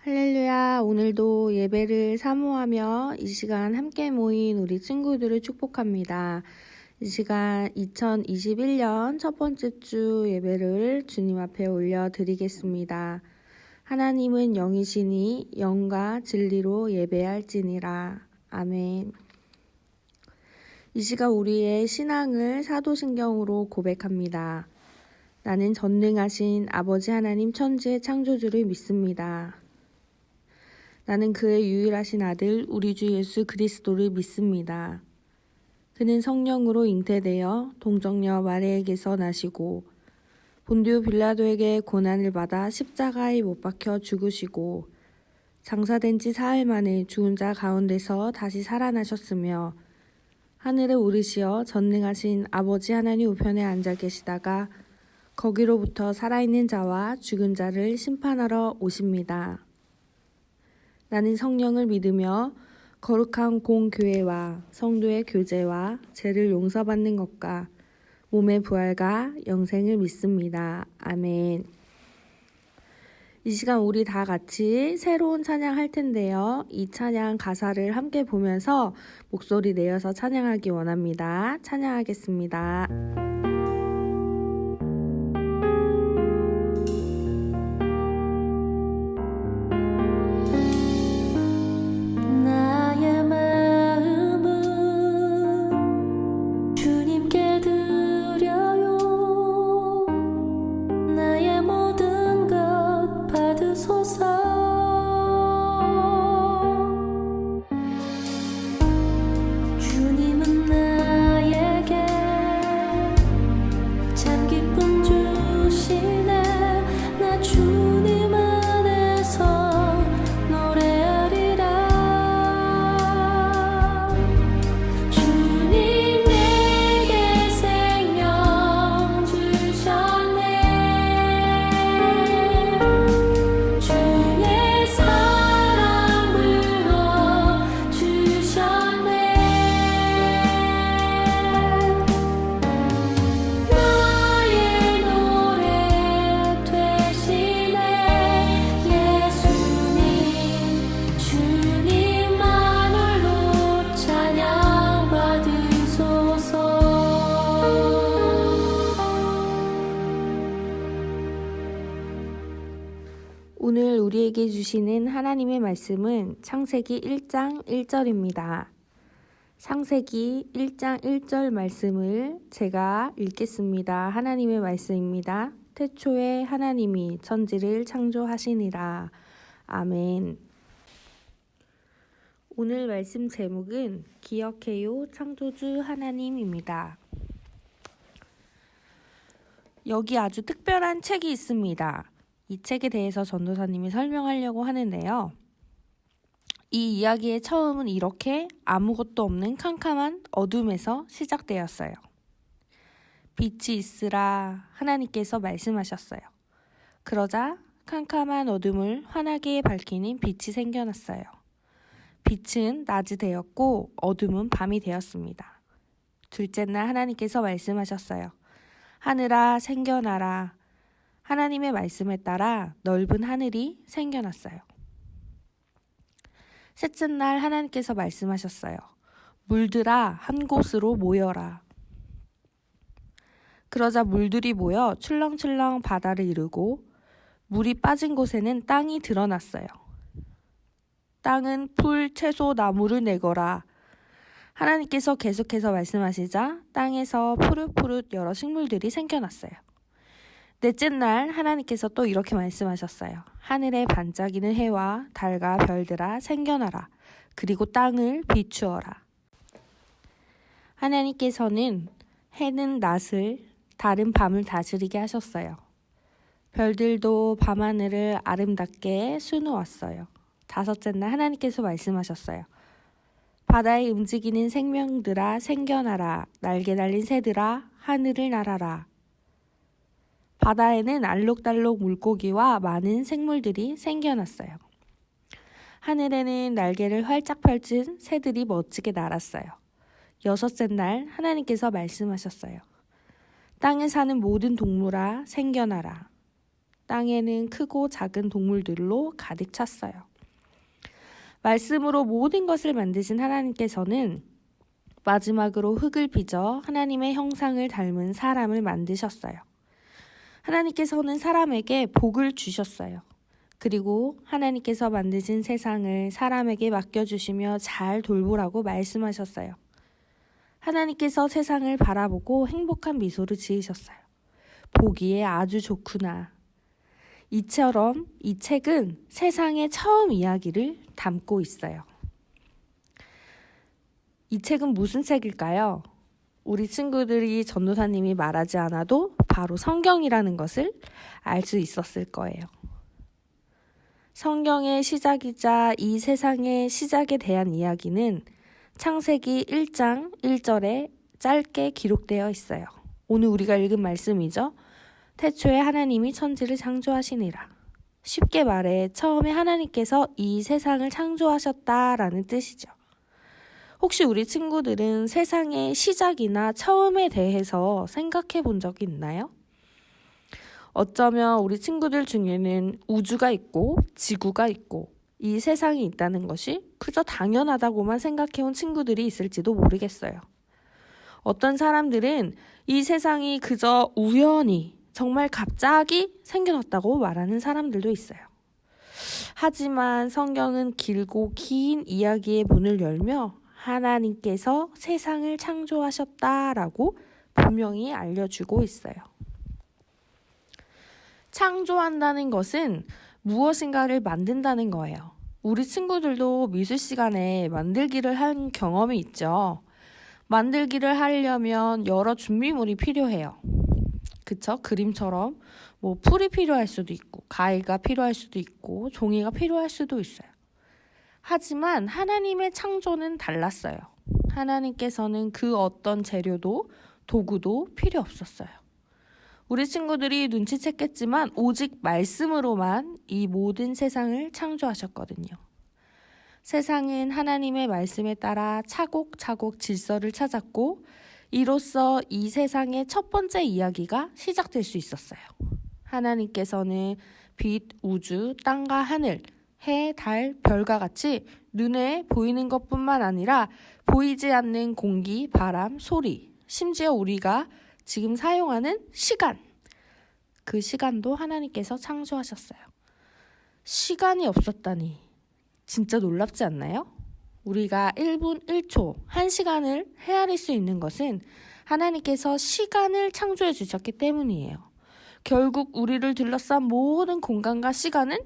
할렐루야, 오늘도 예배를 사모하며 이 시간 함께 모인 우리 친구들을 축복합니다. 이 시간 2021년 첫 번째 주 예배를 주님 앞에 올려드리겠습니다. 하나님은 영이시니 영과 진리로 예배할지니라. 아멘. 이 시간 우리의 신앙을 사도신경으로 고백합니다. 나는 전능하신 아버지 하나님 천지의 창조주를 믿습니다. 나는 그의 유일하신 아들 우리 주 예수 그리스도를 믿습니다. 그는 성령으로 잉태되어 동정녀 마리아에게서 나시고 본디오 빌라도에게 고난을 받아 십자가에 못 박혀 죽으시고 장사된 지 사흘 만에 죽은 자 가운데서 다시 살아나셨으며 하늘에 오르시어 전능하신 아버지 하나님 우편에 앉아 계시다가 거기로부터 살아있는 자와 죽은 자를 심판하러 오십니다. 나는 성령을 믿으며 거룩한 공교회와 성도의 교제와 죄를 용서받는 것과 몸의 부활과 영생을 믿습니다. 아멘. 이 시간 우리 다 같이 새로운 찬양 할 텐데요. 이 찬양 가사를 함께 보면서 목소리 내어서 찬양하기 원합니다. 찬양하겠습니다. 오늘 우리에게 주시는 하나님의 말씀은 창세기 1장 1절입니다. 창세기 1장 1절 말씀을 제가 읽겠습니다. 하나님의 말씀입니다. 태초에 하나님이 천지를 창조하시니라. 아멘. 오늘 말씀 제목은 기억해요 창조주 하나님입니다. 여기 아주 특별한 책이 있습니다. 이 책에 대해서 전도사님이 설명하려고 하는데요. 이 이야기의 처음은 이렇게 아무것도 없는 캄캄한 어둠에서 시작되었어요. 빛이 있으라 하나님께서 말씀하셨어요. 그러자 캄캄한 어둠을 환하게 밝히는 빛이 생겨났어요. 빛은 낮이 되었고 어둠은 밤이 되었습니다. 둘째 날 하나님께서 말씀하셨어요. 하늘아 생겨나라. 하나님의 말씀에 따라 넓은 하늘이 생겨났어요. 셋째 날 하나님께서 말씀하셨어요. 물들아 한 곳으로 모여라. 그러자 물들이 모여 출렁출렁 바다를 이루고 물이 빠진 곳에는 땅이 드러났어요. 땅은 풀, 채소, 나무를 내거라. 하나님께서 계속해서 말씀하시자 땅에서 푸릇푸릇 여러 식물들이 생겨났어요. 넷째 날 하나님께서 또 이렇게 말씀하셨어요. 하늘에 반짝이는 해와 달과 별들아 생겨나라. 그리고 땅을 비추어라. 하나님께서는 해는 낮을, 달은 밤을 다스리게 하셨어요. 별들도 밤하늘을 아름답게 수놓았어요. 다섯째 날 하나님께서 말씀하셨어요. 바다에 움직이는 생명들아 생겨나라. 날개 달린 새들아 하늘을 날아라. 바다에는 알록달록 물고기와 많은 생물들이 생겨났어요. 하늘에는 날개를 활짝 펼친 새들이 멋지게 날았어요. 여섯째 날 하나님께서 말씀하셨어요. 땅에 사는 모든 동물아 생겨나라. 땅에는 크고 작은 동물들로 가득 찼어요. 말씀으로 모든 것을 만드신 하나님께서는 마지막으로 흙을 빚어 하나님의 형상을 닮은 사람을 만드셨어요. 하나님께서는 사람에게 복을 주셨어요. 그리고 하나님께서 만드신 세상을 사람에게 맡겨주시며 잘 돌보라고 말씀하셨어요. 하나님께서 세상을 바라보고 행복한 미소를 지으셨어요. 보기에 아주 좋구나. 이처럼 이 책은 세상의 처음 이야기를 담고 있어요. 이 책은 무슨 책일까요? 우리 친구들이 전도사님이 말하지 않아도 바로 성경이라는 것을 알 수 있었을 거예요. 성경의 시작이자 이 세상의 시작에 대한 이야기는 창세기 1장 1절에 짧게 기록되어 있어요. 오늘 우리가 읽은 말씀이죠. 태초에 하나님이 천지를 창조하시니라. 쉽게 말해 처음에 하나님께서 이 세상을 창조하셨다라는 뜻이죠. 혹시 우리 친구들은 세상의 시작이나 처음에 대해서 생각해 본 적이 있나요? 어쩌면 우리 친구들 중에는 우주가 있고 지구가 있고 이 세상이 있다는 것이 그저 당연하다고만 생각해온 친구들이 있을지도 모르겠어요. 어떤 사람들은 이 세상이 그저 우연히 정말 갑자기 생겨났다고 말하는 사람들도 있어요. 하지만 성경은 길고 긴 이야기의 문을 열며 하나님께서 세상을 창조하셨다라고 분명히 알려주고 있어요. 창조한다는 것은 무엇인가를 만든다는 거예요. 우리 친구들도 미술 시간에 만들기를 한 경험이 있죠. 만들기를 하려면 여러 준비물이 필요해요. 그쵸? 그림처럼 풀이 필요할 수도 있고 가위가 필요할 수도 있고 종이가 필요할 수도 있어요. 하지만 하나님의 창조는 달랐어요. 하나님께서는 그 어떤 재료도 도구도 필요 없었어요. 우리 친구들이 눈치챘겠지만 오직 말씀으로만 이 모든 세상을 창조하셨거든요. 세상은 하나님의 말씀에 따라 차곡차곡 질서를 찾았고 이로써 이 세상의 첫 번째 이야기가 시작될 수 있었어요. 하나님께서는 빛, 우주, 땅과 하늘, 해, 달, 별과 같이 눈에 보이는 것뿐만 아니라 보이지 않는 공기, 바람, 소리, 심지어 우리가 지금 사용하는 시간, 그 시간도 하나님께서 창조하셨어요. 시간이 없었다니 진짜 놀랍지 않나요? 우리가 1분 1초, 1시간을 헤아릴 수 있는 것은 하나님께서 시간을 창조해 주셨기 때문이에요. 결국 우리를 둘러싼 모든 공간과 시간은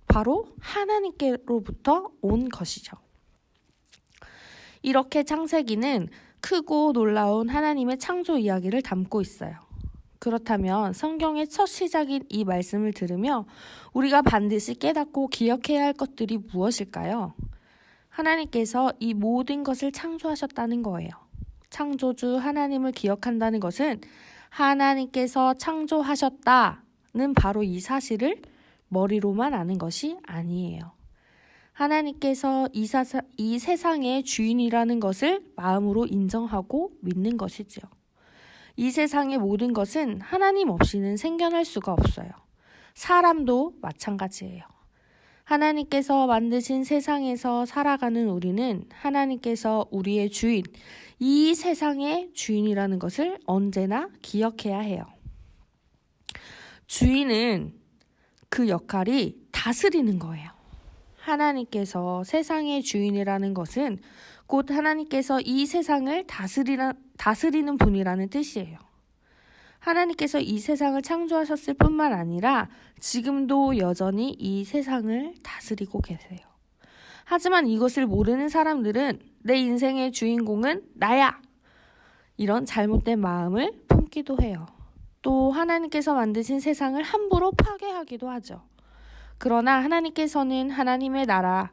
바로 하나님께로부터 온 것이죠. 이렇게 창세기는 크고 놀라운 하나님의 창조 이야기를 담고 있어요. 그렇다면 성경의 첫 시작인 이 말씀을 들으며 우리가 반드시 깨닫고 기억해야 할 것들이 무엇일까요? 하나님께서 이 모든 것을 창조하셨다는 거예요. 창조주 하나님을 기억한다는 것은 하나님께서 창조하셨다는 바로 이 사실을 머리로만 아는 것이 아니에요. 하나님께서 이 세상의 주인이라는 것을 마음으로 인정하고 믿는 것이지요. 이 세상의 모든 것은 하나님 없이는 생겨날 수가 없어요. 사람도 마찬가지예요. 하나님께서 만드신 세상에서 살아가는 우리는 하나님께서 우리의 주인, 이 세상의 주인이라는 것을 언제나 기억해야 해요. 주인은 그 역할이 다스리는 거예요. 하나님께서 세상의 주인이라는 것은 곧 하나님께서 이 세상을 다스리는 분이라는 뜻이에요. 하나님께서 이 세상을 창조하셨을 뿐만 아니라 지금도 여전히 이 세상을 다스리고 계세요. 하지만 이것을 모르는 사람들은 내 인생의 주인공은 나야! 이런 잘못된 마음을 품기도 해요. 또 하나님께서 만드신 세상을 함부로 파괴하기도 하죠. 그러나 하나님께서는 하나님의 나라,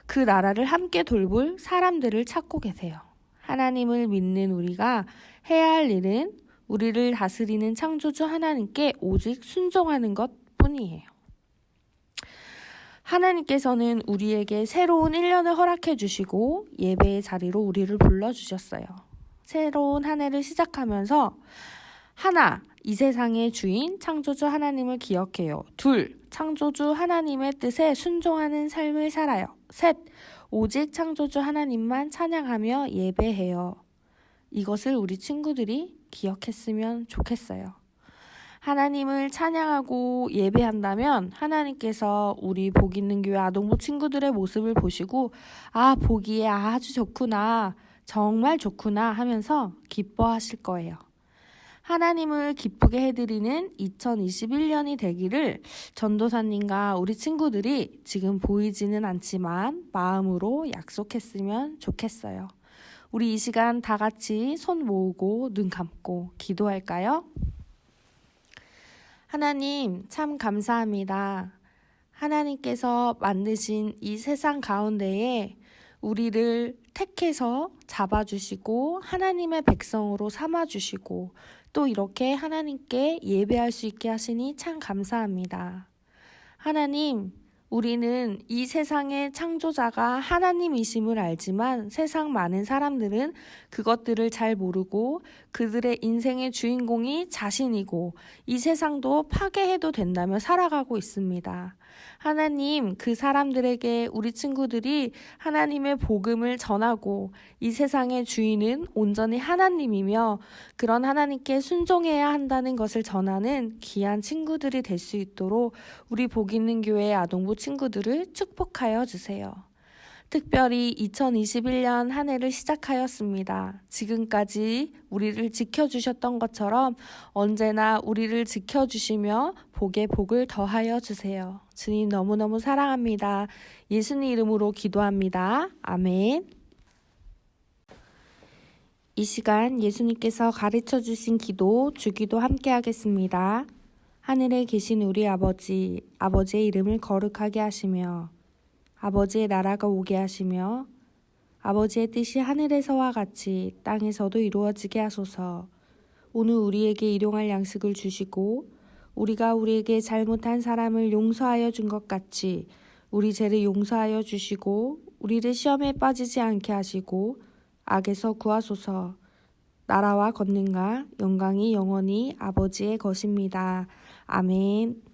그 나라를 함께 돌볼 사람들을 찾고 계세요. 하나님을 믿는 우리가 해야 할 일은 우리를 다스리는 창조주 하나님께 오직 순종하는 것뿐이에요. 하나님께서는 우리에게 새로운 1년을 허락해 주시고 예배의 자리로 우리를 불러주셨어요. 새로운 한 해를 시작하면서 하나, 이 세상의 주인 창조주 하나님을 기억해요. 2. 창조주 하나님의 뜻에 순종하는 삶을 살아요. 3. 오직 창조주 하나님만 찬양하며 예배해요. 이것을 우리 친구들이 기억했으면 좋겠어요. 하나님을 찬양하고 예배한다면 하나님께서 우리 복 있는 교회 아동부 친구들의 모습을 보시고 보기에 아주 좋구나, 정말 좋구나 하면서 기뻐하실 거예요. 하나님을 기쁘게 해드리는 2021년이 되기를 전도사님과 우리 친구들이 지금 보이지는 않지만 마음으로 약속했으면 좋겠어요. 우리 이 시간 다 같이 손 모으고 눈 감고 기도할까요? 하나님 참 감사합니다. 하나님께서 만드신 이 세상 가운데에 우리를 택해서 잡아주시고 하나님의 백성으로 삼아주시고 또 이렇게 하나님께 예배할 수 있게 하시니 참 감사합니다. 하나님, 우리는 이 세상의 창조자가 하나님이심을 알지만 세상 많은 사람들은 그것들을 잘 모르고 그들의 인생의 주인공이 자신이고 이 세상도 파괴해도 된다며 살아가고 있습니다. 하나님, 그 사람들에게 우리 친구들이 하나님의 복음을 전하고 이 세상의 주인은 온전히 하나님이며 그런 하나님께 순종해야 한다는 것을 전하는 귀한 친구들이 될 수 있도록 우리 복 있는 교회 아동부 친구들을 축복하여 주세요. 특별히 2021년 한 해를 시작하였습니다. 지금까지 우리를 지켜주셨던 것처럼 언제나 우리를 지켜주시며 복에 복을 더하여 주세요. 주님 너무너무 사랑합니다. 예수님 이름으로 기도합니다. 아멘. 이 시간 예수님께서 가르쳐 주신 기도, 주기도 함께 하겠습니다. 하늘에 계신 우리 아버지, 아버지의 이름을 거룩하게 하시며 아버지의 나라가 오게 하시며 아버지의 뜻이 하늘에서와 같이 땅에서도 이루어지게 하소서. 오늘 우리에게 일용할 양식을 주시고 우리가 우리에게 잘못한 사람을 용서하여 준 것 같이 우리 죄를 용서하여 주시고 우리를 시험에 빠지지 않게 하시고 악에서 구하소서. 나라와 권능과 영광이 영원히 아버지의 것입니다. 아멘.